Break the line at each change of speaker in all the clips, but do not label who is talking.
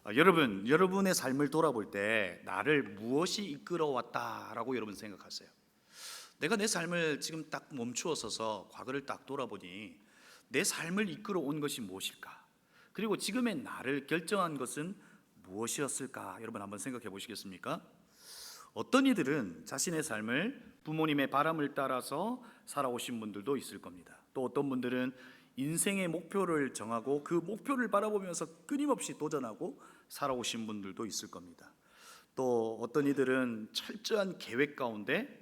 여러분의 삶을 돌아볼 때 나를 무엇이 이끌어왔다라고 여러분 생각하세요? 내가 내 삶을 지금 딱 멈추어 서서 과거를 딱 돌아보니 내 삶을 이끌어온 것이 무엇일까? 그리고 지금의 나를 결정한 것은 무엇이었을까? 여러분 한번 생각해 보시겠습니까? 어떤 이들은 자신의 삶을 부모님의 바람을 따라서 살아오신 분들도 있을 겁니다. 또 어떤 분들은 인생의 목표를 정하고 그 목표를 바라보면서 끊임없이 도전하고 살아오신 분들도 있을 겁니다. 또 어떤 이들은 철저한 계획 가운데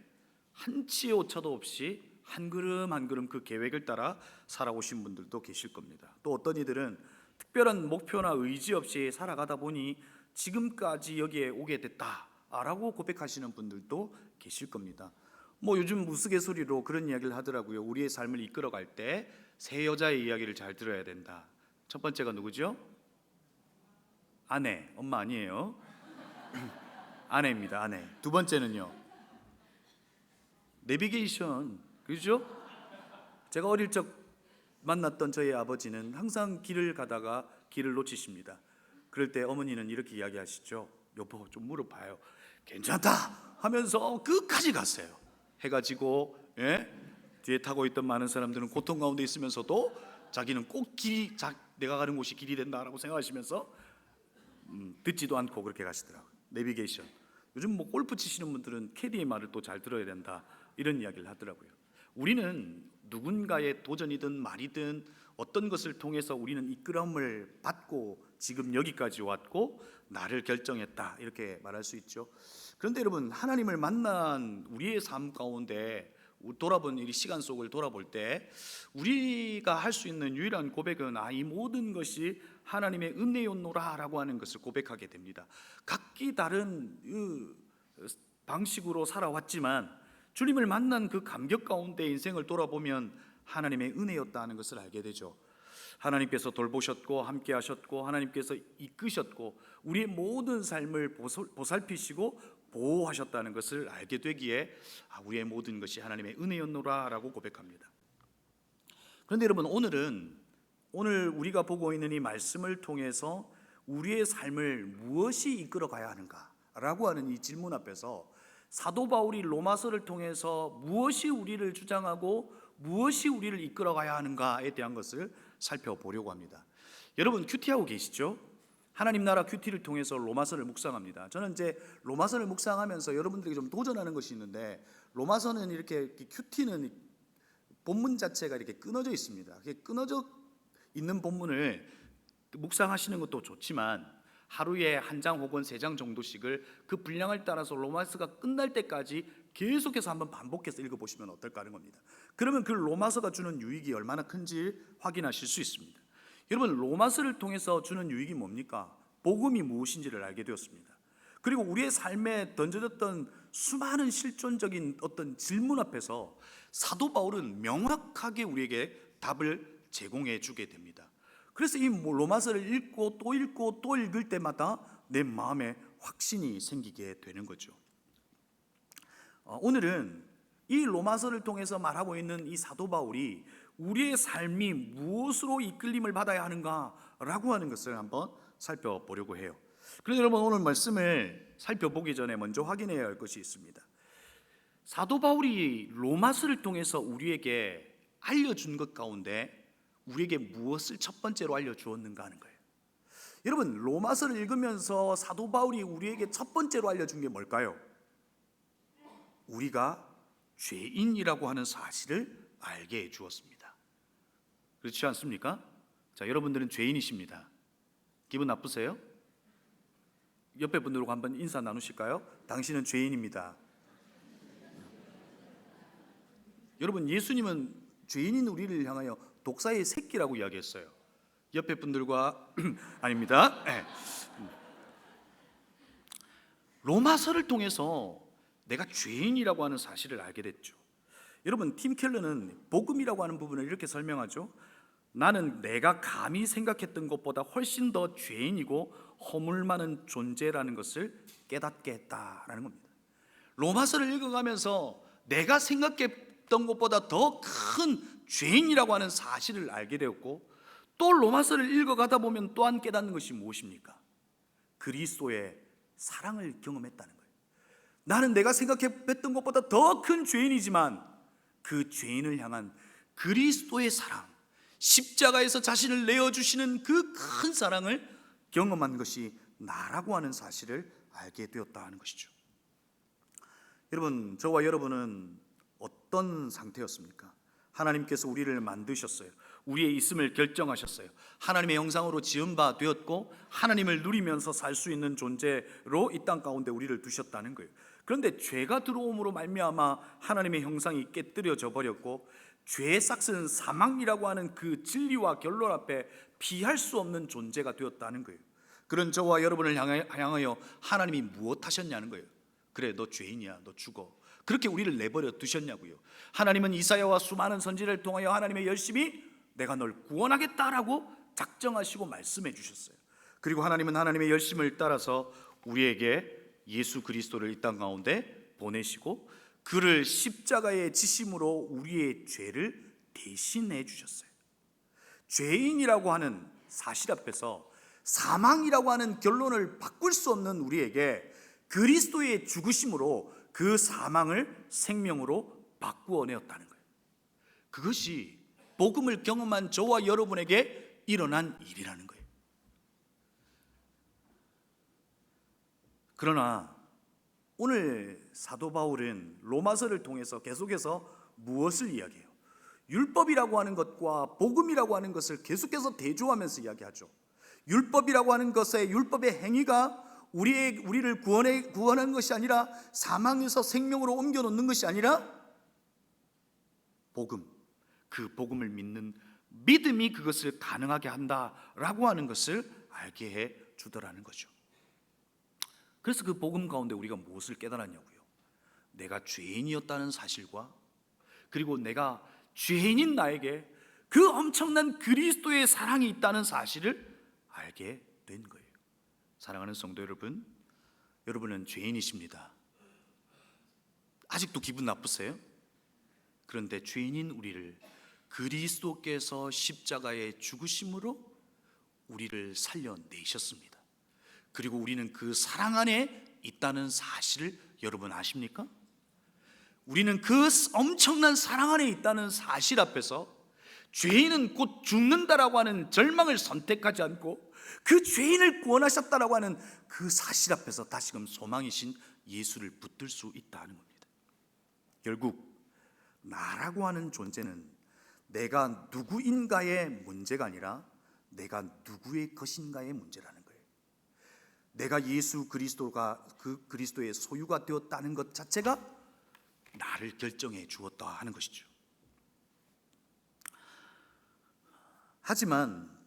한치의 오차도 없이 한 걸음 한 걸음 그 계획을 따라 살아오신 분들도 계실 겁니다. 또 어떤 이들은 특별한 목표나 의지 없이 살아가다 보니 지금까지 여기에 오게 됐다라고 고백하시는 분들도 계실 겁니다. 요즘 우스갯소리로 그런 이야기를 하더라고요. 우리의 삶을 이끌어갈 때 세 여자의 이야기를 잘 들어야 된다. 첫 번째가 누구죠? 아내, 엄마 아니에요. 아내입니다. 아내. 두 번째는요, 내비게이션. 그렇죠? 제가 어릴 적 만났던 저희 아버지는 항상 길을 가다가 길을 놓치십니다. 그럴 때 어머니는 이렇게 이야기하시죠. 여보, 좀 물어봐요. 괜찮다 하면서 끝까지 갔어요. 해가 지고, 뒤에 타고 있던 많은 사람들은 고통 가운데 있으면서도 자기는 꼭 내가 가는 곳이 길이 된다라고 생각하시면서 듣지도 않고 그렇게 가시더라고요. 내비게이션. 요즘 골프 치시는 분들은 캐디의 말을 또 잘 들어야 된다, 이런 이야기를 하더라고요. 우리는 누군가의 도전이든 말이든 어떤 것을 통해서 우리는 이끌음을 받고 지금 여기까지 왔고 나를 결정했다, 이렇게 말할 수 있죠. 그런데 여러분, 하나님을 만난 우리의 삶 가운데 돌아본 이 시간 속을 돌아볼 때 우리가 할 수 있는 유일한 고백은 이 모든 것이 하나님의 은혜였노라라고 하는 것을 고백하게 됩니다. 각기 다른 방식으로 살아왔지만 주님을 만난 그 감격 가운데 인생을 돌아보면 하나님의 은혜였다는 것을 알게 되죠. 하나님께서 돌보셨고 함께 하셨고 하나님께서 이끄셨고 우리의 모든 삶을 보살피시고 보호하셨다는 것을 알게 되기에 우리의 모든 것이 하나님의 은혜였노라라고 고백합니다. 그런데 여러분, 오늘 우리가 보고 있는 이 말씀을 통해서 우리의 삶을 무엇이 이끌어 가야 하는가라고 하는 이 질문 앞에서 사도 바울이 로마서를 통해서 무엇이 우리를 주장하고 무엇이 우리를 이끌어 가야 하는가에 대한 것을 살펴보려고 합니다. 여러분, 큐티하고 계시죠? 하나님 나라 큐티를 통해서 로마서를 묵상합니다. 저는 이제 로마서를 묵상하면서 여러분들에게 좀 도전하는 것이 있는데, 로마서는 이렇게 큐티는 본문 자체가 이렇게 끊어져 있습니다. 끊어져 있는 본문을 묵상하시는 것도 좋지만 하루에 한 장 혹은 세 장 정도씩을 그 분량을 따라서 로마서가 끝날 때까지 계속해서 한번 반복해서 읽어보시면 어떨까 하는 겁니다. 그러면 그 로마서가 주는 유익이 얼마나 큰지 확인하실 수 있습니다. 여러분, 로마서를 통해서 주는 유익이 뭡니까? 복음이 무엇인지를 알게 되었습니다. 그리고 우리의 삶에 던져졌던 수많은 실존적인 어떤 질문 앞에서 사도 바울은 명확하게 우리에게 답을 제공해 주게 됩니다. 그래서 이 로마서를 읽고 또 읽을 때마다 내 마음에 확신이 생기게 되는 거죠. 오늘은 이 로마서를 통해서 말하고 있는 이 사도 바울이 우리의 삶이 무엇으로 이끌림을 받아야 하는가라고 하는 것을 한번 살펴보려고 해요. 그런데 여러분, 오늘 말씀을 살펴보기 전에 먼저 확인해야 할 것이 있습니다. 사도 바울이 로마서를 통해서 우리에게 알려준 것 가운데 우리에게 무엇을 첫 번째로 알려주었는가 하는 거예요. 여러분, 로마서를 읽으면서 사도 바울이 우리에게 첫 번째로 알려준 게 뭘까요? 우리가 죄인이라고 하는 사실을 알게 해주었습니다. 그렇지 않습니까? 자, 여러분들은 죄인이십니다. 기분 나쁘세요? 옆에 분들과 한번 인사 나누실까요? 당신은 죄인입니다. 여러분, 예수님은 죄인인 우리를 향하여 독사의 새끼라고 이야기했어요. 옆에 분들과 아닙니다. 로마서를 통해서 내가 죄인이라고 하는 사실을 알게 됐죠. 여러분, 팀 켈러는 복음이라고 하는 부분을 이렇게 설명하죠. 나는 내가 감히 생각했던 것보다 훨씬 더 죄인이고 허물 많은 존재라는 것을 깨닫게 했다라는 겁니다. 로마서를 읽어가면서 내가 생각했던 것보다 더 큰 죄인이라고 하는 사실을 알게 되었고, 또 로마서를 읽어가다 보면 또한 깨닫는 것이 무엇입니까? 그리스도의 사랑을 경험했다는 거예요. 나는 내가 생각했던 것보다 더 큰 죄인이지만 그 죄인을 향한 그리스도의 사랑, 십자가에서 자신을 내어주시는 그 큰 사랑을 경험한 것이 나라고 하는 사실을 알게 되었다 하는 것이죠. 여러분, 저와 여러분은 어떤 상태였습니까? 하나님께서 우리를 만드셨어요. 우리의 있음을 결정하셨어요. 하나님의 형상으로 지은 바 되었고 하나님을 누리면서 살 수 있는 존재로 이 땅 가운데 우리를 두셨다는 거예요. 그런데 죄가 들어옴으로 말미암아 하나님의 형상이 깨뜨려져 버렸고 죄의 싹은 사망이라고 하는 그 진리와 결론 앞에 피할 수 없는 존재가 되었다는 거예요. 그런 저와 여러분을 향하여 하나님이 무엇 하셨냐는 거예요. 그래, 너 죄인이야, 너 죽어. 그렇게 우리를 내버려 두셨냐고요. 하나님은 이사야와 수많은 선지자를 통하여 하나님의 열심히 내가 널 구원하겠다라고 작정하시고 말씀해 주셨어요. 그리고 하나님은 하나님의 열심을 따라서 우리에게 예수 그리스도를 이 땅 가운데 보내시고 그를 십자가에 지심으로 우리의 죄를 대신해 주셨어요. 죄인이라고 하는 사실 앞에서 사망이라고 하는 결론을 바꿀 수 없는 우리에게 그리스도의 죽으심으로 그 사망을 생명으로 바꾸어 내었다는 거예요. 그것이 복음을 경험한 저와 여러분에게 일어난 일이라는 거예요. 그러나 오늘 사도 바울은 로마서를 통해서 계속해서 무엇을 이야기해요? 율법이라고 하는 것과 복음이라고 하는 것을 계속해서 대조하면서 이야기하죠. 율법이라고 하는 것의 율법의 행위가 우리를 구원하는 것이 아니라 사망에서 생명으로 옮겨놓는 것이 아니라 복음, 그 복음을 믿는 믿음이 그것을 가능하게 한다라고 하는 것을 알게 해 주더라는 거죠. 그래서 그 복음 가운데 우리가 무엇을 깨달았냐고요? 내가 죄인이었다는 사실과 그리고 내가 죄인인 나에게 그 엄청난 그리스도의 사랑이 있다는 사실을 알게 된 거예요. 사랑하는 성도 여러분, 여러분은 죄인이십니다. 아직도 기분 나쁘세요? 그런데 죄인인 우리를 그리스도께서 십자가의 죽으심으로 우리를 살려내셨습니다. 그리고 우리는 그 사랑 안에 있다는 사실을 여러분 아십니까? 우리는 그 엄청난 사랑 안에 있다는 사실 앞에서 죄인은 곧 죽는다라고 하는 절망을 선택하지 않고 그 죄인을 구원하셨다라고 하는 그 사실 앞에서 다시금 소망이신 예수를 붙들 수 있다는 겁니다. 결국 나라고 하는 존재는 내가 누구인가의 문제가 아니라 내가 누구의 것인가의 문제라는 거예요. 내가 예수 그리스도가 그 그리스도의 소유가 되었다는 것 자체가 나를 결정해 주었다 하는 것이죠. 하지만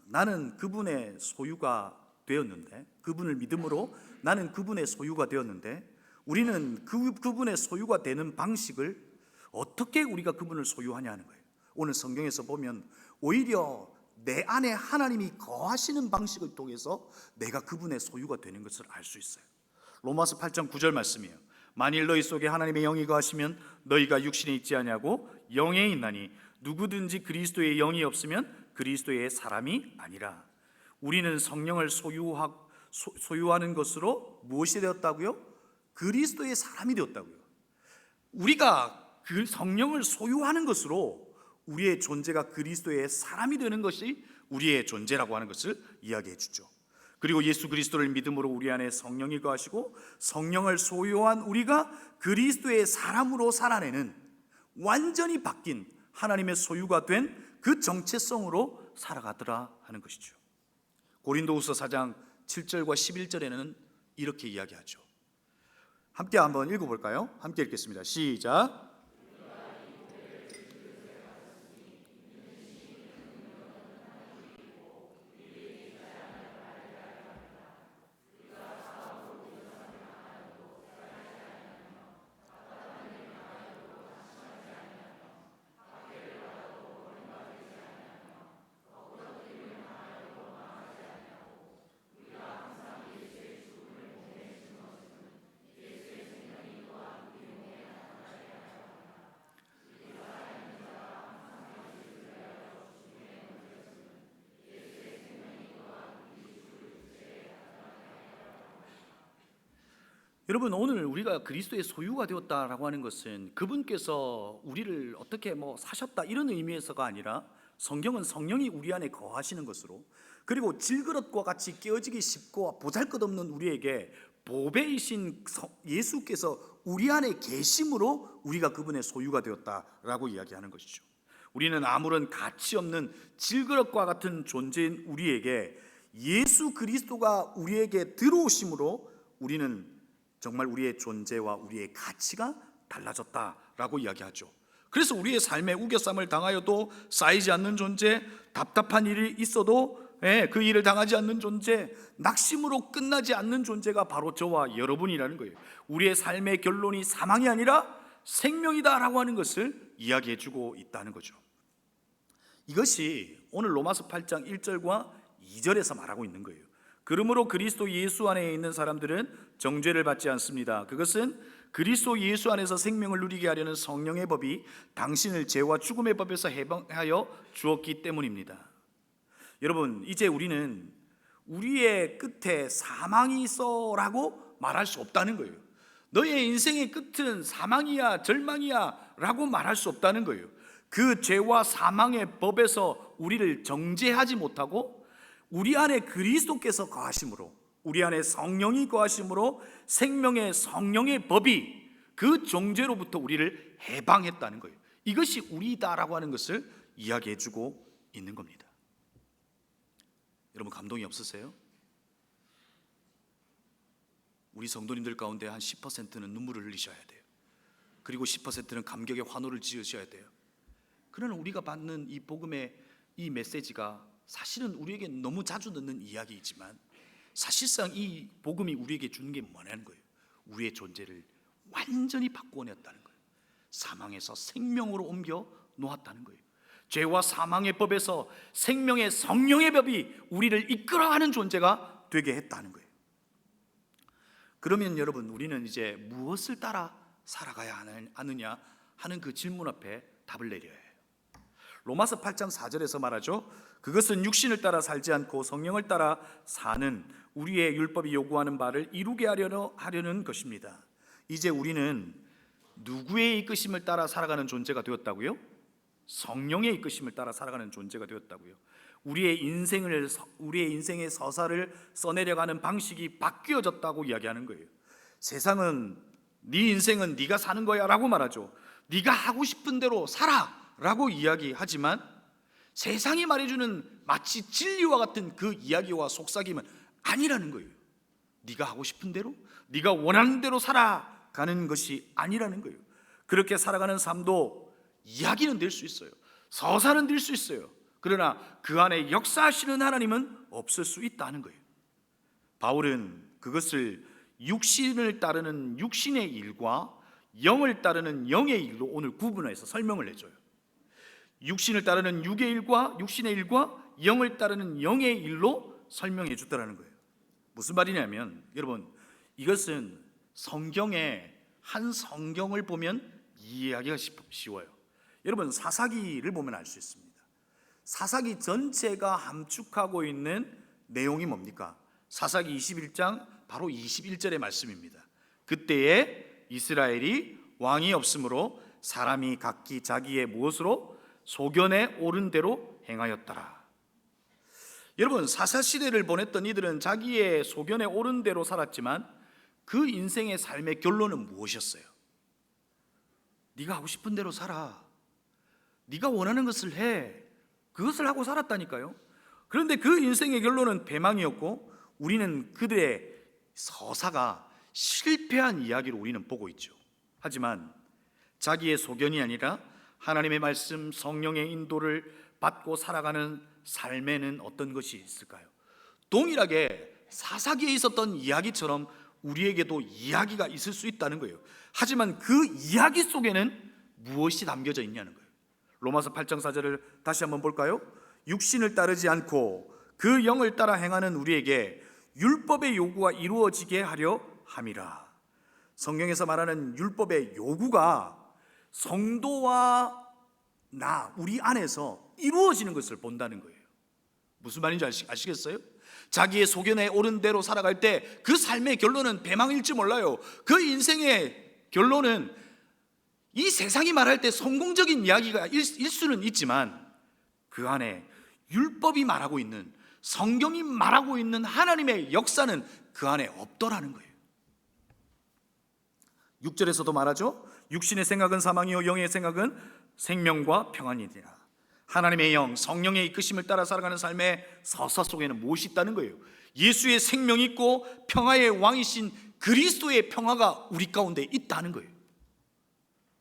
나는 그분의 소유가 되었는데, 그분을 믿음으로 나는 그분의 소유가 되었는데, 우리는 그분의 소유가 되는 방식을 어떻게 우리가 그분을 소유하냐 하는 거예요. 오늘 성경에서 보면 오히려 내 안에 하나님이 거하시는 방식을 통해서 내가 그분의 소유가 되는 것을 알 수 있어요. 로마서 8장 9절 말씀이에요. 만일 너희 속에 하나님의 영이 거하시면 너희가 육신에 있지 아니하고 영에 있나니 누구든지 그리스도의 영이 없으면 그리스도의 사람이 아니라. 우리는 성령을 소유하는 것으로 무엇이 되었다고요? 그리스도의 사람이 되었다고요. 우리가 그 성령을 소유하는 것으로 우리의 존재가 그리스도의 사람이 되는 것이 우리의 존재라고 하는 것을 이야기해 주죠. 그리고 예수 그리스도를 믿음으로 우리 안에 성령이 거하시고 성령을 소유한 우리가 그리스도의 사람으로 살아내는 완전히 바뀐 하나님의 소유가 된 그 정체성으로 살아가더라 하는 것이죠. 고린도후서 4장 7절과 11절에는 이렇게 이야기하죠. 함께 한번 읽어볼까요? 함께 읽겠습니다. 시작. 여러분, 오늘 우리가 그리스도의 소유가 되었다라고 하는 것은 그분께서 우리를 어떻게 사셨다 이런 의미에서가 아니라, 성경은 성령이 우리 안에 거하시는 것으로, 그리고 질그릇과 같이 깨어지기 쉽고 보잘것없는 우리에게 보배이신 예수께서 우리 안에 계심으로 우리가 그분의 소유가 되었다라고 이야기하는 것이죠. 우리는 아무런 가치 없는 질그릇과 같은 존재인 우리에게 예수 그리스도가 우리에게 들어오심으로 우리는 정말 우리의 존재와 우리의 가치가 달라졌다라고 이야기하죠. 그래서 우리의 삶에 우겨쌈을 당하여도 쌓이지 않는 존재, 답답한 일이 있어도 그 일을 당하지 않는 존재, 낙심으로 끝나지 않는 존재가 바로 저와 여러분이라는 거예요. 우리의 삶의 결론이 사망이 아니라 생명이다라고 하는 것을 이야기해 주고 있다는 거죠. 이것이 오늘 로마서 8장 1절과 2절에서 말하고 있는 거예요. 그러므로 그리스도 예수 안에 있는 사람들은 정죄를 받지 않습니다. 그것은 그리스도 예수 안에서 생명을 누리게 하려는 성령의 법이 당신을 죄와 죽음의 법에서 해방하여 주었기 때문입니다. 여러분, 이제 우리는 우리의 끝에 사망이 있어라고 말할 수 없다는 거예요. 너의 인생의 끝은 사망이야, 절망이야 라고 말할 수 없다는 거예요. 그 죄와 사망의 법에서 우리를 정죄하지 못하고 우리 안에 그리스도께서 거하심으로, 우리 안에 성령이 거하심으로 생명의 성령의 법이 그 정죄로부터 우리를 해방했다는 거예요. 이것이 우리다라고 하는 것을 이야기해 주고 있는 겁니다. 여러분, 감동이 없으세요? 우리 성도님들 가운데 한 10%는 눈물을 흘리셔야 돼요. 그리고 10%는 감격의 환호를 지으셔야 돼요. 그러나 우리가 받는 이 복음의 이 메시지가 사실은 우리에게 너무 자주 듣는 이야기이지만, 사실상 이 복음이 우리에게 주는 게 뭐냐는 거예요. 우리의 존재를 완전히 바꾸어 냈다는 거예요. 사망에서 생명으로 옮겨 놓았다는 거예요. 죄와 사망의 법에서 생명의 성령의 법이 우리를 이끌어가는 존재가 되게 했다는 거예요. 그러면 여러분, 우리는 이제 무엇을 따라 살아가야 하느냐 하는 그 질문 앞에 답을 내려야 해요. 로마서 8장 4절에서 말하죠. 그것은 육신을 따라 살지 않고 성령을 따라 사는 우리의 율법이 요구하는 바를 이루게 하려는 것입니다. 이제 우리는 누구의 이끄심을 따라 살아가는 존재가 되었다고요? 성령의 이끄심을 따라 살아가는 존재가 되었다고요. 우리의 인생의 서사를 써내려가는 방식이 바뀌어졌다고 이야기하는 거예요. 세상은 네 인생은 네가 사는 거야 라고 말하죠. 네가 하고 싶은 대로 살아 라고 이야기하지만, 세상이 말해주는 마치 진리와 같은 그 이야기와 속삭임은 아니라는 거예요. 네가 하고 싶은 대로, 네가 원하는 대로 살아가는 것이 아니라는 거예요. 그렇게 살아가는 삶도 이야기는 될 수 있어요. 서사는 될 수 있어요. 그러나 그 안에 역사하시는 하나님은 없을 수 있다는 거예요. 바울은 그것을 육신을 따르는 육신의 일과 영을 따르는 영의 일로 오늘 구분해서 설명을 해줘요. 육신을 따르는 육의 일과 육신의 일과 영을 따르는 영의 일로 설명해 주더라는 거예요. 무슨 말이냐면, 여러분, 이것은 성경의 한 성경을 보면 이해하기가 쉬워요. 여러분, 사사기를 보면 알 수 있습니다. 사사기 전체가 함축하고 있는 내용이 뭡니까? 사사기 21장 바로 21절의 말씀입니다. 그때에 이스라엘이 왕이 없으므로 사람이 각기 자기의 무엇으로 소견에 오른 대로 행하였더라. 여러분, 사사시대를 보냈던 이들은 자기의 소견에 오른 대로 살았지만 그 인생의 삶의 결론은 무엇이었어요? 네가 하고 싶은 대로 살아, 네가 원하는 것을 해, 그것을 하고 살았다니까요. 그런데 그 인생의 결론은 패망이었고, 우리는 그들의 서사가 실패한 이야기로 우리는 보고 있죠. 하지만 자기의 소견이 아니라 하나님의 말씀, 성령의 인도를 받고 살아가는 삶에는 어떤 것이 있을까요? 동일하게 사사기에 있었던 이야기처럼 우리에게도 이야기가 있을 수 있다는 거예요. 하지만 그 이야기 속에는 무엇이 담겨져 있냐는 거예요. 로마서 8장 4절을 다시 한번 볼까요? 육신을 따르지 않고 그 영을 따라 행하는 우리에게 율법의 요구가 이루어지게 하려 함이라. 성경에서 말하는 율법의 요구가 성도와 우리 안에서 이루어지는 것을 본다는 거예요. 무슨 말인지 아시겠어요? 자기의 소견에 옳은 대로 살아갈 때 그 삶의 결론은 배망일지 몰라요. 그 인생의 결론은 이 세상이 말할 때 성공적인 이야기가 일 수는 있지만 그 안에 율법이 말하고 있는, 성경이 말하고 있는 하나님의 역사는 그 안에 없더라는 거예요. 6절에서도 말하죠. 육신의 생각은 사망이요 영의 생각은 생명과 평안이니라. 하나님의 영, 성령의 이끄심을 따라 살아가는 삶의 서사 속에는 무엇이 있다는 거예요? 예수의 생명이 있고 평화의 왕이신 그리스도의 평화가 우리 가운데 있다는 거예요.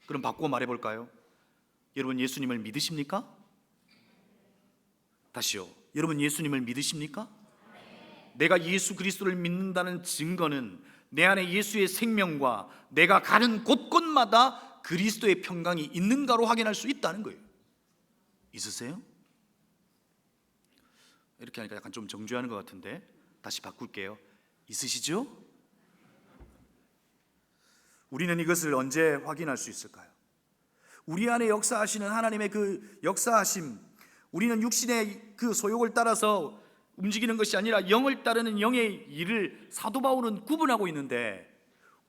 그럼 바꾸어 말해볼까요? 여러분 예수님을 믿으십니까? 다시요. 여러분 예수님을 믿으십니까? 내가 예수 그리스도를 믿는다는 증거는 내 안에 예수의 생명과 내가 가는 곳곳마다 그리스도의 평강이 있는가로 확인할 수 있다는 거예요. 있으세요? 이렇게 하니까 약간 좀 정죄하는 것 같은데 다시 바꿀게요. 있으시죠? 우리는 이것을 언제 확인할 수 있을까요? 우리 안에 역사하시는 하나님의 그 역사하심, 우리는 육신의 그 소욕을 따라서 움직이는 것이 아니라 영을 따르는 영의 일을 사도 바울은 구분하고 있는데,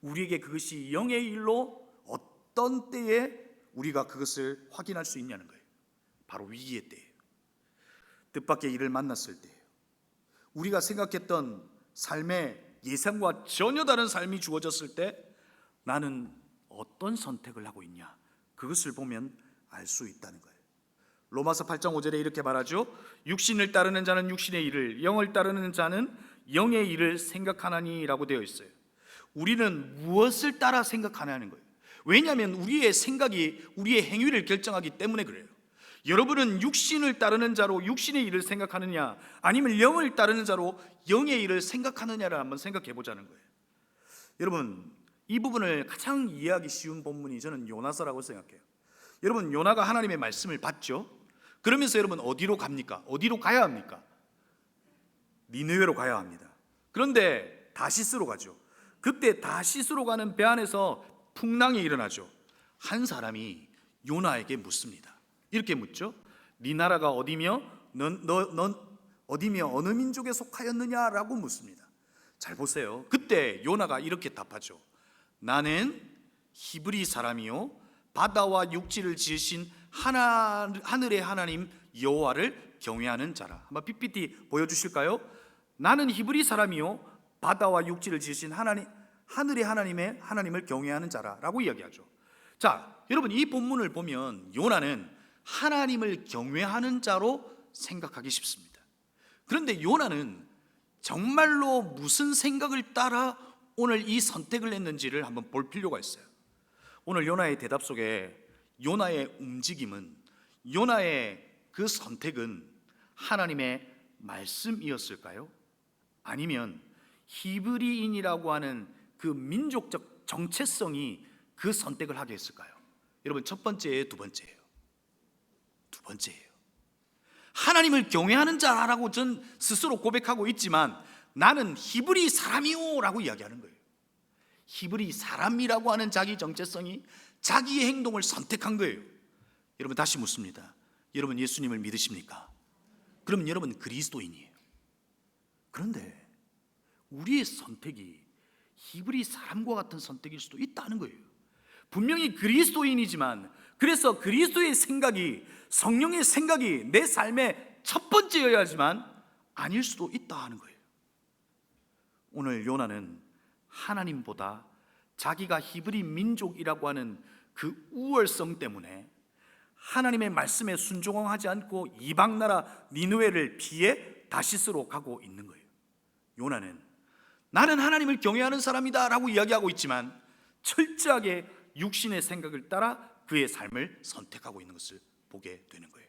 우리에게 그것이 영의 일로 어떤 때에 우리가 그것을 확인할 수 있냐는 거예요. 바로 위기의 때예요. 뜻밖의 일을 만났을 때예요. 우리가 생각했던 삶의 예상과 전혀 다른 삶이 주어졌을 때 나는 어떤 선택을 하고 있냐, 그것을 보면 알 수 있다는 거예요. 로마서 8장 5절에 이렇게 말하죠. 육신을 따르는 자는 육신의 일을, 영을 따르는 자는 영의 일을 생각하나니 라고 되어 있어요. 우리는 무엇을 따라 생각하냐는 거예요. 왜냐하면 우리의 생각이 우리의 행위를 결정하기 때문에 그래요. 여러분은 육신을 따르는 자로 육신의 일을 생각하느냐, 아니면 영을 따르는 자로 영의 일을 생각하느냐를 한번 생각해 보자는 거예요. 여러분, 이 부분을 가장 이해하기 쉬운 본문이 저는 요나서라고 생각해요. 여러분, 요나가 하나님의 말씀을 받죠. 그러면서 여러분 어디로 갑니까? 어디로 가야 합니까? 니느웨로 가야 합니다. 그런데 다시스로 가죠. 그때 다시스로 가는 배 안에서 풍랑이 일어나죠. 한 사람이 요나에게 묻습니다. 이렇게 묻죠. 네 나라가 어디며 넌 어디며 어느 민족에 속하였느냐라고 묻습니다. 잘 보세요. 그때 요나가 이렇게 답하죠. 나는 히브리 사람이요 바다와 육지를 지으신 하늘의 하나님 여호와를 경외하는 자라. 한번 PPT 보여주실까요? 나는 히브리 사람이요 바다와 육지를 지으신 하늘의 하나님을 경외하는 자라라고 이야기하죠. 자, 여러분 이 본문을 보면 요나는 하나님을 경외하는 자로 생각하기 쉽습니다. 그런데 요나는 정말로 무슨 생각을 따라 오늘 이 선택을 했는지를 한번 볼 필요가 있어요. 오늘 요나의 대답 속에 요나의 움직임은, 요나의 그 선택은 하나님의 말씀이었을까요? 아니면 히브리인이라고 하는 그 민족적 정체성이 그 선택을 하게 했을까요? 여러분, 첫 번째예요, 두 번째예요? 두 번째예요. 하나님을 경외하는 자라고 전 스스로 고백하고 있지만 나는 히브리 사람이요 라고 이야기하는 거예요. 히브리 사람이라고 하는 자기 정체성이 자기의 행동을 선택한 거예요. 여러분 다시 묻습니다. 여러분 예수님을 믿으십니까? 그럼 여러분 그리스도인이에요. 그런데 우리의 선택이 히브리 사람과 같은 선택일 수도 있다는 거예요. 분명히 그리스도인이지만, 그래서 그리스도의 생각이, 성령의 생각이 내 삶의 첫 번째여야지만 아닐 수도 있다 하는 거예요. 오늘 요나는 하나님보다 자기가 히브리 민족이라고 하는 그 우월성 때문에 하나님의 말씀에 순종하지 않고 이방 나라 니느웨를 피해 다시스로 가고 있는 거예요. 요나는 나는 하나님을 경외하는 사람이다 라고 이야기하고 있지만 철저하게 육신의 생각을 따라 그의 삶을 선택하고 있는 것을 보게 되는 거예요.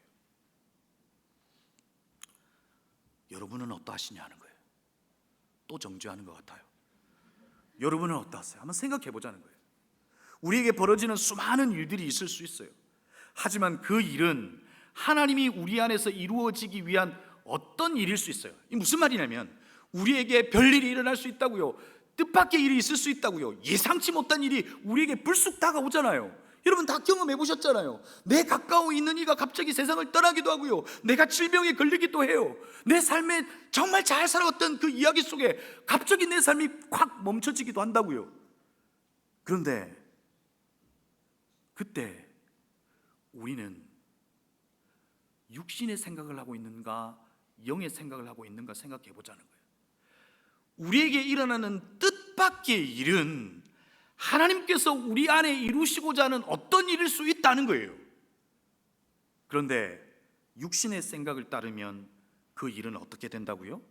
여러분은 어떠하시냐는 거예요. 또 정죄하는 것 같아요. 여러분은 어떠하세요? 한번 생각해 보자는 거예요. 우리에게 벌어지는 수많은 일들이 있을 수 있어요. 하지만 그 일은 하나님이 우리 안에서 이루어지기 위한 어떤 일일 수 있어요. 이게 무슨 말이냐면 우리에게 별일이 일어날 수 있다고요. 뜻밖의 일이 있을 수 있다고요. 예상치 못한 일이 우리에게 불쑥 다가오잖아요. 여러분 다 경험해 보셨잖아요. 내 가까워 있는 이가 갑자기 세상을 떠나기도 하고요, 내가 질병에 걸리기도 해요. 내 삶에 정말 잘 살아왔던 그 이야기 속에 갑자기 내 삶이 확 멈춰지기도 한다고요. 그런데 그때 우리는 육신의 생각을 하고 있는가, 영의 생각을 하고 있는가 생각해 보자는 거예요. 우리에게 일어나는 뜻밖의 일은 하나님께서 우리 안에 이루시고자 하는 어떤 일일 수 있다는 거예요. 그런데 육신의 생각을 따르면 그 일은 어떻게 된다고요?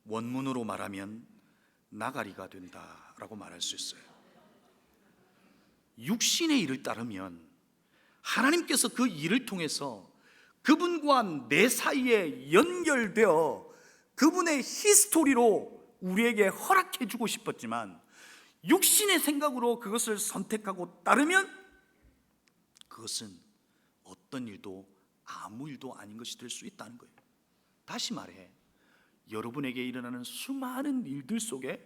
원문으로 말하면 나가리가 된다라고 말할 수 있어요. 육신의 일을 따르면 하나님께서 그 일을 통해서 그분과 내 사이에 연결되어 그분의 히스토리로 우리에게 허락해 주고 싶었지만, 육신의 생각으로 그것을 선택하고 따르면 그것은 어떤 일도 아무 일도 아닌 것이 될 수 있다는 거예요. 다시 말해, 여러분에게 일어나는 수많은 일들 속에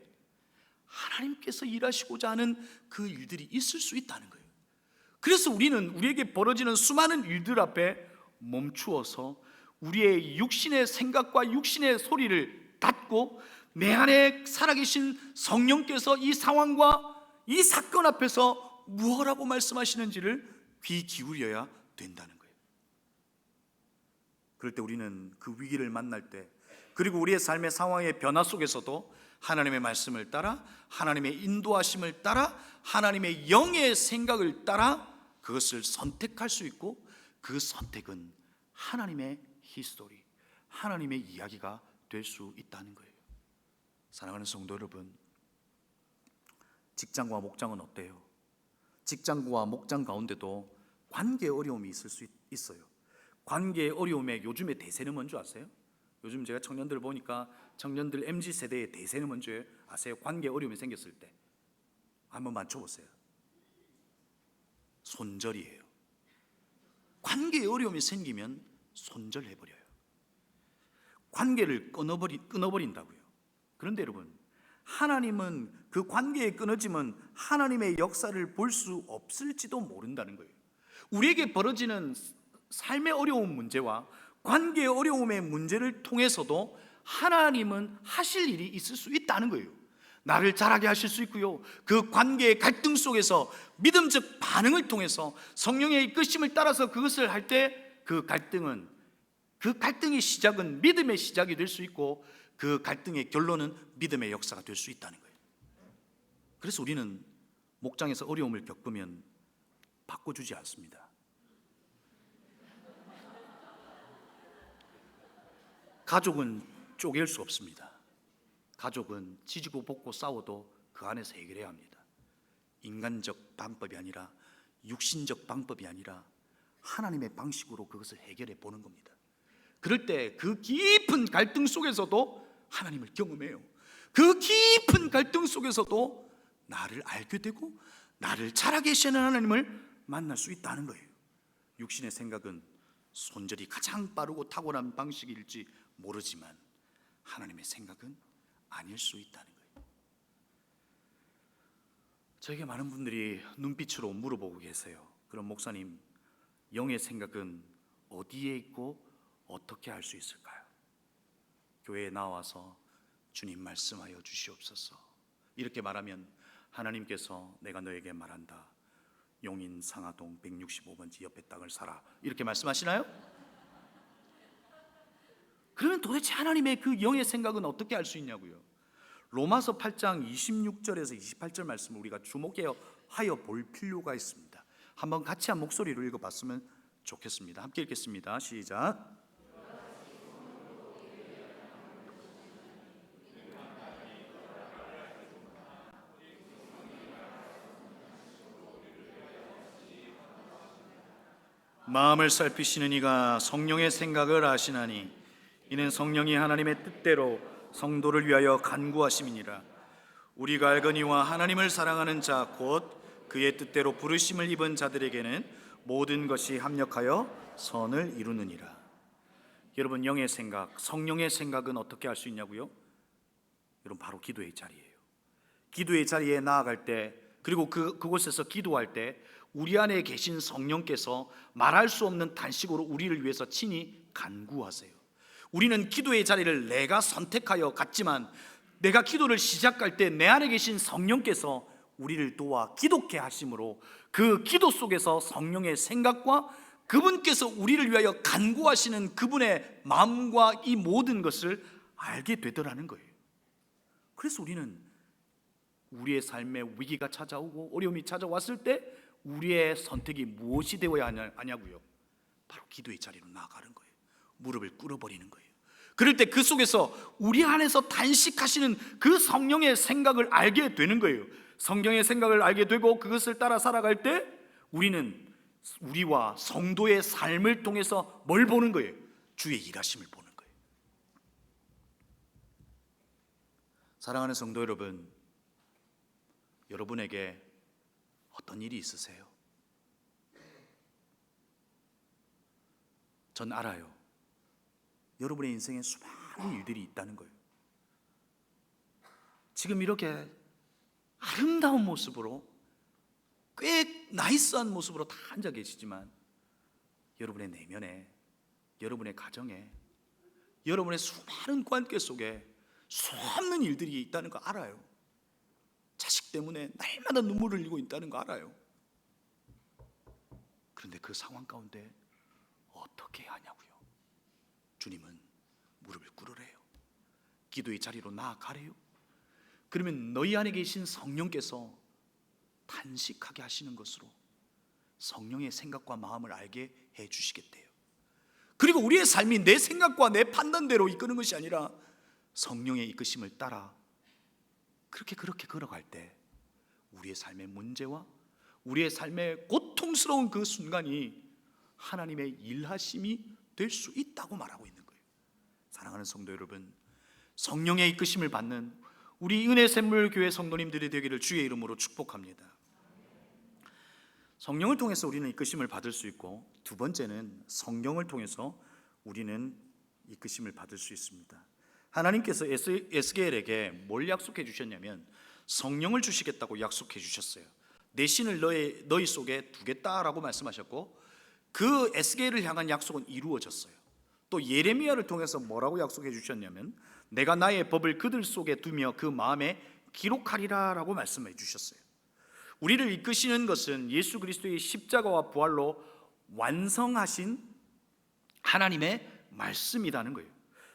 하나님께서 일하시고자 하는 그 일들이 있을 수 있다는 거예요. 그래서 우리는 우리에게 벌어지는 수많은 일들 앞에 멈추어서 우리의 육신의 생각과 육신의 소리를 닫고 내 안에 살아계신 성령께서 이 상황과 이 사건 앞에서 무엇라고 말씀하시는지를 귀 기울여야 된다는 거예요. 그럴 때 우리는 그 위기를 만날 때, 그리고 우리의 삶의 상황의 변화 속에서도 하나님의 말씀을 따라, 하나님의 인도하심을 따라, 하나님의 영의 생각을 따라 그것을 선택할 수 있고, 그 선택은 하나님의 히스토리, 하나님의 이야기가 될 수 있다는 거예요. 사랑하는 성도 여러분, 직장과 목장은 어때요? 직장과 목장 가운데도 관계의 어려움이 있을 수 있어요. 관계의 어려움의 요즘의 대세는 뭔지 아세요? 요즘 제가 청년들 보니까 청년들 MZ세대의 대세는 뭔지 아세요? 관계의 어려움이 생겼을 때 한번 맞춰보세요. 손절이에요. 관계의 어려움이 생기면 손절해버려요. 관계를 끊어버린다고요. 그런데 여러분, 하나님은 그 관계에 끊어지면 하나님의 역사를 볼 수 없을지도 모른다는 거예요. 우리에게 벌어지는 삶의 어려운 문제와 관계의 어려움의 문제를 통해서도 하나님은 하실 일이 있을 수 있다는 거예요. 나를 자라게 하실 수 있고요, 그 관계의 갈등 속에서 믿음적 반응을 통해서 성령의 이끄심을 따라서 그것을 할 때 그 갈등의 시작은 믿음의 시작이 될 수 있고, 그 갈등의 결론은 믿음의 역사가 될 수 있다는 거예요. 그래서 우리는 목장에서 어려움을 겪으면 바꿔주지 않습니다. 가족은 쪼갤 수 없습니다. 가족은 지지고 볶고 싸워도 그 안에서 해결해야 합니다. 인간적 방법이 아니라, 육신적 방법이 아니라 하나님의 방식으로 그것을 해결해 보는 겁니다. 그럴 때 그 깊은 갈등 속에서도 하나님을 경험해요. 그 깊은 갈등 속에서도 나를 알게 되고 나를 자라게 하시는 하나님을 만날 수 있다는 거예요. 육신의 생각은 손절이 가장 빠르고 탁월한 방식일지 모르지만 하나님의 생각은 아닐 수 있다는 거예요. 저에게 많은 분들이 눈빛으로 물어보고 계세요. 그럼 목사님, 영의 생각은 어디에 있고 어떻게 할 수 있을까요? 교회에 나와서 주님 말씀하여 주시옵소서 이렇게 말하면 하나님께서 내가 너에게 말한다, 용인 상하동 165번지 옆에 땅을 사라, 이렇게 말씀하시나요? 그러면 도대체 하나님의 그 영의 생각은 어떻게 할 수 있냐고요? 로마서 8장 26절에서 28절 말씀을 우리가 주목하여 볼 필요가 있습니다. 한번 같이 한 목소리로 읽어봤으면 좋겠습니다. 함께 읽겠습니다. 시작. 마음을 살피시는 이가 성령의 생각을 아시나니 이는 성령이 하나님의 뜻대로 성도를 위하여 간구하심이니라. 우리가 알거니와 하나님을 사랑하는 자 곧 그의 뜻대로 부르심을 입은 자들에게는 모든 것이 합력하여 선을 이루느니라. 여러분, 영의 생각, 성령의 생각은 어떻게 할 수 있냐고요? 여러분, 바로 기도의 자리예요. 기도의 자리에 나아갈 때, 그리고 그곳에서 기도할 때 우리 안에 계신 성령께서 말할 수 없는 단식으로 우리를 위해서 친히 간구하세요. 우리는 기도의 자리를 내가 선택하여 갔지만 내가 기도를 시작할 때 내 안에 계신 성령께서 우리를 도와 기도케 하심으로 그 기도 속에서 성령의 생각과 그분께서 우리를 위하여 간구하시는 그분의 마음과 이 모든 것을 알게 되더라는 거예요. 그래서 우리는 우리의 삶에 위기가 찾아오고 어려움이 찾아왔을 때 우리의 선택이 무엇이 되어야 하냐고요? 바로 기도의 자리로 나아가는 거예요. 무릎을 꿇어버리는 거예요. 그럴 때 그 속에서 우리 안에서 단식하시는 그 성령의 생각을 알게 되는 거예요. 성경의 생각을 알게 되고 그것을 따라 살아갈 때 우리는 우리와 성도의 삶을 통해서 뭘 보는 거예요? 주의 일하심을 보는 거예요. 사랑하는 성도 여러분, 여러분에게 어떤 일이 있으세요? 전 알아요. 여러분의 인생에 수많은 일들이 있다는 거예요. 지금 이렇게 아름다운 모습으로 꽤 나이스한 모습으로 다 앉아 계시지만 여러분의 내면에, 여러분의 가정에, 여러분의 수많은 관계 속에 수없는 일들이 있다는 거 알아요. 자식 때문에 날마다 눈물을 흘리고 있다는 거 알아요. 그런데 그 상황 가운데 어떻게 해야 하냐고요? 주님은 무릎을 꿇으래요. 기도의 자리로 나아가래요. 그러면 너희 안에 계신 성령께서 탄식하게 하시는 것으로 성령의 생각과 마음을 알게 해 주시겠대요. 그리고 우리의 삶이 내 생각과 내 판단대로 이끄는 것이 아니라 성령의 이끄심을 따라 그렇게 걸어갈 때 우리의 삶의 문제와 우리의 삶의 고통스러운 그 순간이 하나님의 일하심이 될 수 있다고 말하고 있는 거예요. 사랑하는 성도 여러분, 성령의 이끄심을 받는 우리 은혜샘물교회 성도님들이 되기를 주의 이름으로 축복합니다. 성령을 통해서 우리는 이끄심을 받을 수 있고, 두 번째는 성경을 통해서 우리는 이끄심을 받을 수 있습니다. 하나님께서 에스겔에게 뭘 약속해 주셨냐면 성령을 주시겠다고 약속해 주셨어요. 내 신을 너희 속에 두겠다라고 말씀하셨고, 그 에스겔을 향한 약속은 이루어졌어요. 또 예레미야를 통해서 뭐라고 약속해 주셨냐면 내가 나의 법을 그들 속에 두며 그 마음에 기록하리라 라고 말씀해 주셨어요. 우리를 이끄시는 것은 예수 그리스도의 십자가와 부활로 완성하신 하나님의 말씀이라는 거예요.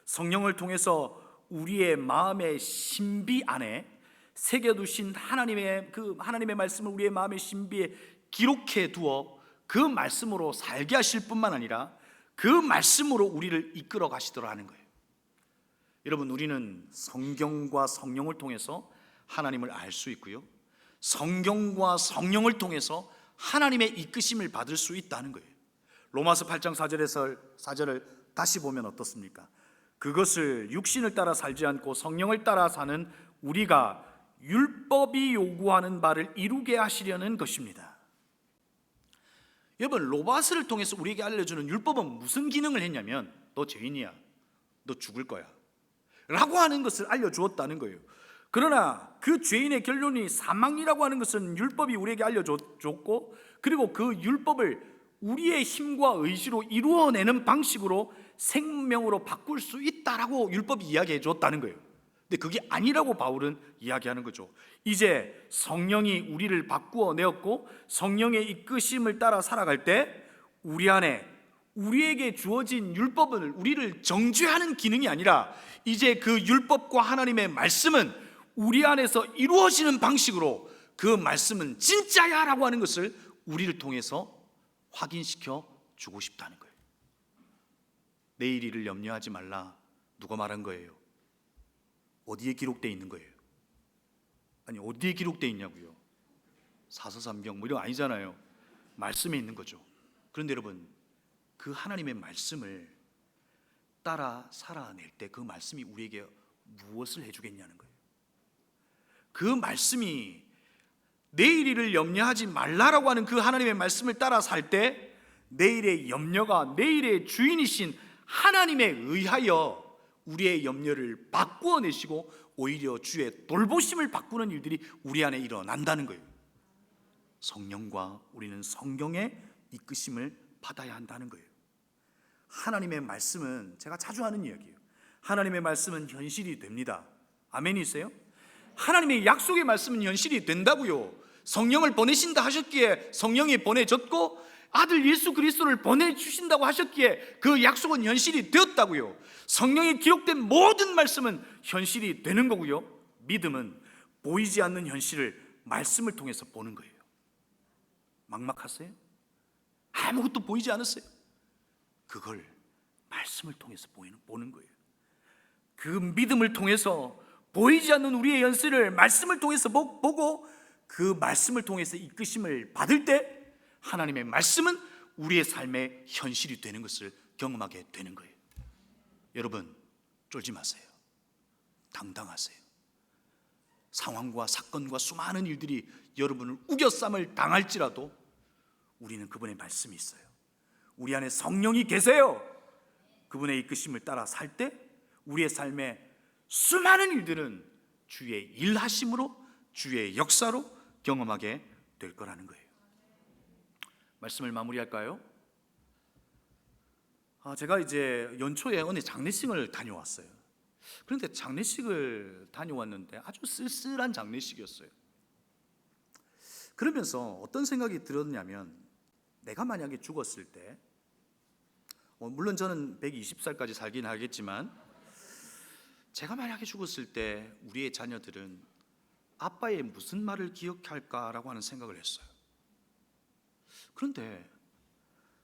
성령을 통해서 우리의 마음의 신비 안에 새겨두신 하나님의 말씀을 우리의 마음의 신비에 기록해 두어 그 말씀으로 살게 하실 뿐만 아니라 그 말씀으로 우리를 이끌어 가시더라 하는 거예요. 여러분, 우리는 성경과 성령을 통해서 하나님을 알 수 있고요, 성경과 성령을 통해서 하나님의 이끄심을 받을 수 있다는 거예요. 로마서 8장 4절을 다시 보면 어떻습니까? 그것을 육신을 따라 살지 않고 성령을 따라 사는 우리가 율법이 요구하는 바를 이루게 하시려는 것입니다. 여러분, 로바스를 통해서 우리에게 알려주는 율법은 무슨 기능을 했냐면 너 죄인이야, 너 죽을 거야 라고 하는 것을 알려주었다는 거예요. 그러나 그 죄인의 결론이 사망이라고 하는 것은 율법이 우리에게 알려줬고, 그리고 그 율법을 우리의 힘과 의지로 이루어내는 방식으로 생명으로 바꿀 수 있다라고 율법이 이야기해 줬다는 거예요. 근데 그게 아니라고 바울은 이야기하는 거죠. 이제 성령이 우리를 바꾸어 내었고 성령의 이끄심을 따라 살아갈 때 우리 안에 우리에게 주어진 율법은 우리를 정죄하는 기능이 아니라 이제 그 율법과 하나님의 말씀은 우리 안에서 이루어지는 방식으로 그 말씀은 진짜야 라고 하는 것을 우리를 통해서 확인시켜 주고 싶다는 거예요. 내일 일을 염려하지 말라, 누가 말한 거예요? 어디에 기록되어 있는 거예요? 아니, 어디에 기록되어 있냐고요? 사서삼경 뭐 이런 거 아니잖아요. 말씀에 있는 거죠. 그런데 여러분, 그 하나님의 말씀을 따라 살아낼 때 그 말씀이 우리에게 무엇을 해주겠냐는 거예요. 그 말씀이 내일 일을 염려하지 말라라고 하는 그 하나님의 말씀을 따라 살 때 내일의 염려가 내일의 주인이신 하나님에 의하여 우리의 염려를 바꾸어 내시고 오히려 주의 돌보심을 바꾸는 일들이 우리 안에 일어난다는 거예요. 성령과 우리는 성경의 이끄심을 받아야 한다는 거예요. 하나님의 말씀은, 제가 자주 하는 이야기예요, 하나님의 말씀은 현실이 됩니다. 아멘이세요? 하나님의 약속의 말씀은 현실이 된다고요. 성령을 보내신다 하셨기에 성령이 보내졌고, 아들 예수 그리스도를 보내주신다고 하셨기에 그 약속은 현실이 되었다고요. 성령이 기록된 모든 말씀은 현실이 되는 거고요. 믿음은 보이지 않는 현실을 말씀을 통해서 보는 거예요. 막막하세요? 아무것도 보이지 않았어요? 그걸 말씀을 통해서 보는 거예요. 그 믿음을 통해서 보이지 않는 우리의 현실을 말씀을 통해서 보고, 그 말씀을 통해서 이끄심을 받을 때 하나님의 말씀은 우리의 삶의 현실이 되는 것을 경험하게 되는 거예요. 여러분, 쫄지 마세요. 당당하세요. 상황과 사건과 수많은 일들이 여러분을 우겨쌈을 당할지라도 우리는 그분의 말씀이 있어요. 우리 안에 성령이 계세요. 그분의 이끄심을 따라 살 때 우리의 삶의 수많은 일들은 주의 일하심으로, 주의 역사로 경험하게 될 거라는 거예요. 말씀을 마무리할까요? 제가 이제 연초에 어느 장례식을 다녀왔어요. 그런데 장례식을 다녀왔는데 아주 쓸쓸한 장례식이었어요. 그러면서 어떤 생각이 들었냐면, 내가 만약에 죽었을 때, 물론 저는 120살까지 살긴 하겠지만, 제가 만약에 죽었을 때 우리의 자녀들은 아빠의 무슨 말을 기억할까라고 하는 생각을 했어요. 그런데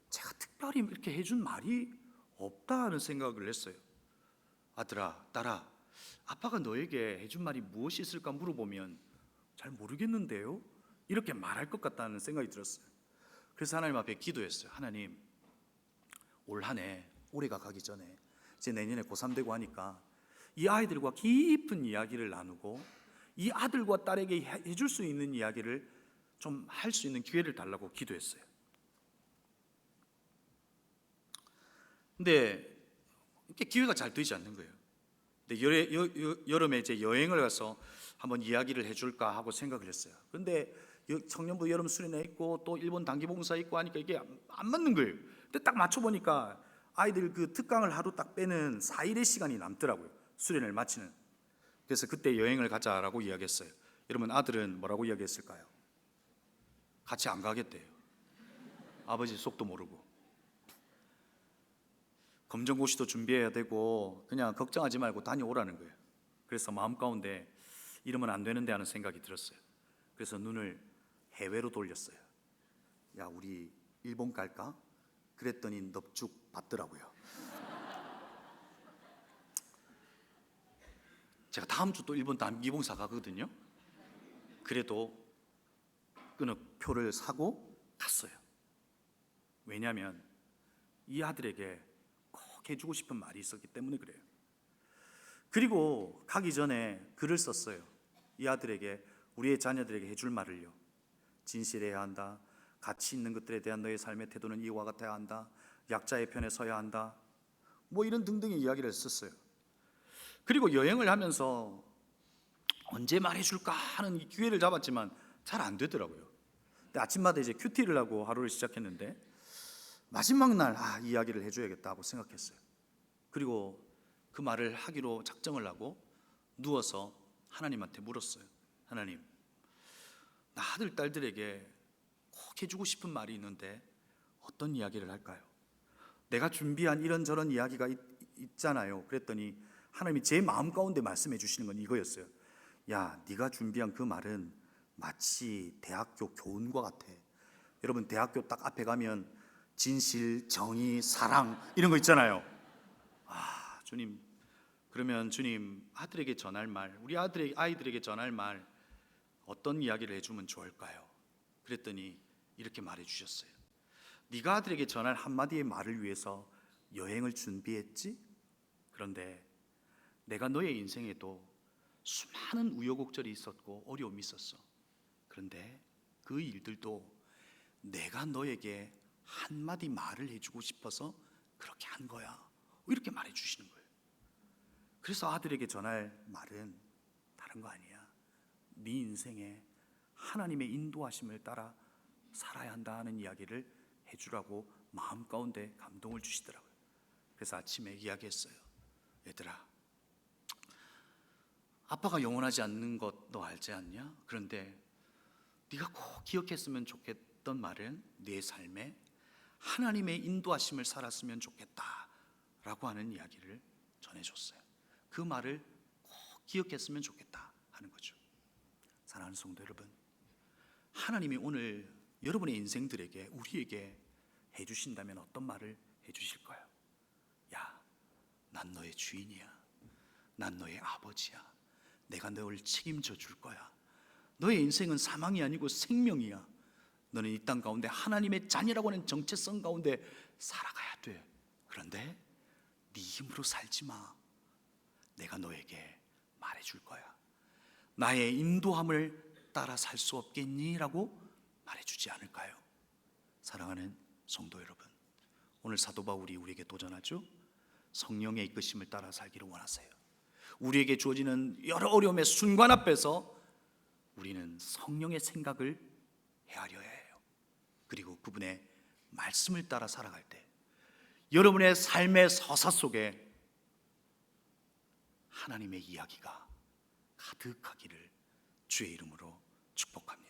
제가 특별히 이렇게 해준 말이 없다는 생각을 했어요. 아들아, 딸아, 아빠가 너에게 해준 말이 무엇이 있을까 물어보면 잘 모르겠는데요? 이렇게 말할 것 같다는 생각이 들었어요. 그래서 하나님 앞에 기도했어요. 하나님, 올 한 해, 올해가 가기 전에 이제 내년에 고3 되고 하니까 이 아이들과 깊은 이야기를 나누고, 이 아들과 딸에게 해줄 수 있는 이야기를 좀 할 수 있는 기회를 달라고 기도했어요. 근데 이렇게 기회가 잘 되지 않는 거예요. 근데 여름에 이제 여행을 가서 한번 이야기를 해줄까 하고 생각을 했어요. 그런데 청년부 여름 수련회 있고 또 일본 단기봉사 있고 하니까 이게 안 맞는 거예요. 근데 딱 맞춰보니까 아이들 그 특강을 하루 딱 빼는 4일의 시간이 남더라고요. 수련회를 마치는. 그래서 그때 여행을 가자라고 이야기했어요. 여러분, 아들은 뭐라고 이야기했을까요? 같이 안 가겠대요. 아버지 속도 모르고. 검정고시도 준비해야 되고 그냥 걱정하지 말고 다녀오라는 거예요. 그래서 마음 가운데 이러면 안 되는데 하는 생각이 들었어요. 그래서 눈을 해외로 돌렸어요. 야, 우리 일본 갈까? 그랬더니 넙죽 받더라고요. 제가 다음 주 또 일본 단기봉사 가거든요. 그래도 표를 사고 갔어요. 왜냐하면 이 아들에게 꼭 해주고 싶은 말이 있었기 때문에 그래요. 그리고 가기 전에 글을 썼어요. 이 아들에게, 우리의 자녀들에게 해줄 말을요. 진실해야 한다. 가치 있는 것들에 대한 너의 삶의 태도는 이와 같아야 한다. 약자의 편에 서야 한다. 뭐 이런 등등의 이야기를 썼어요. 그리고 여행을 하면서 언제 말해줄까 하는 이 기회를 잡았지만 잘 안 되더라고요. 근데 아침마다 이제 큐티를 하고 하루를 시작했는데 마지막 날 이 이야기를 해줘야겠다 하고 생각했어요. 그리고 그 말을 하기로 작정을 하고 누워서 하나님한테 물었어요. 하나님, 나 아들 딸들에게 꼭 해주고 싶은 말이 있는데 어떤 이야기를 할까요? 내가 준비한 이런저런 이야기가 있잖아요. 그랬더니 하나님이 제 마음 가운데 말씀해 주시는 건 이거였어요. 야, 네가 준비한 그 말은 마치 대학교 교훈과 같아. 여러분, 대학교 딱 앞에 가면 진실, 정의, 사랑 이런 거 있잖아요. 주님, 그러면 주님, 아들에게 전할 말, 우리 아이들에게 전할 말 어떤 이야기를 해주면 좋을까요? 그랬더니 이렇게 말해 주셨어요. 네가 아들에게 전할 한마디의 말을 위해서 여행을 준비했지? 그런데 내가 너의 인생에도 수많은 우여곡절이 있었고 어려움이 있었어. 그런데 그 일들도 내가 너에게 한마디 말을 해주고 싶어서 그렇게 한 거야. 이렇게 말해 주시는 거예요. 그래서 아들에게 전할 말은 다른 거 아니야. 네 인생에 하나님의 인도하심을 따라 살아야 한다는 이야기를 해주라고 마음 가운데 감동을 주시더라고요. 그래서 아침에 이야기했어요. 얘들아, 아빠가 영원하지 않는 것 너 알지 않냐? 그런데 네가 꼭 기억했으면 좋겠던 말은 네 삶에 하나님의 인도하심을 살았으면 좋겠다라고 하는 이야기를 전해줬어요. 그 말을 꼭 기억했으면 좋겠다 하는 거죠. 사랑하는 성도 여러분, 하나님이 오늘 여러분의 인생들에게, 우리에게 해주신다면 어떤 말을 해주실까요? 야, 난 너의 주인이야. 난 너의 아버지야. 내가 널 책임져 줄 거야. 너의 인생은 사망이 아니고 생명이야. 너는 이 땅 가운데 하나님의 자녀라고 하는 정체성 가운데 살아가야 돼. 그런데 네 힘으로 살지 마. 내가 너에게 말해줄 거야. 나의 인도함을 따라 살 수 없겠니? 라고 말해주지 않을까요? 사랑하는 성도 여러분, 오늘 사도 바울이 우리에게 도전하죠. 성령의 이끄심을 따라 살기를 원하세요. 우리에게 주어지는 여러 어려움의 순간 앞에서 우리는 성령의 생각을 헤아려야 해요. 그리고 그분의 말씀을 따라 살아갈 때 여러분의 삶의 서사 속에 하나님의 이야기가 가득하기를 주의 이름으로 축복합니다.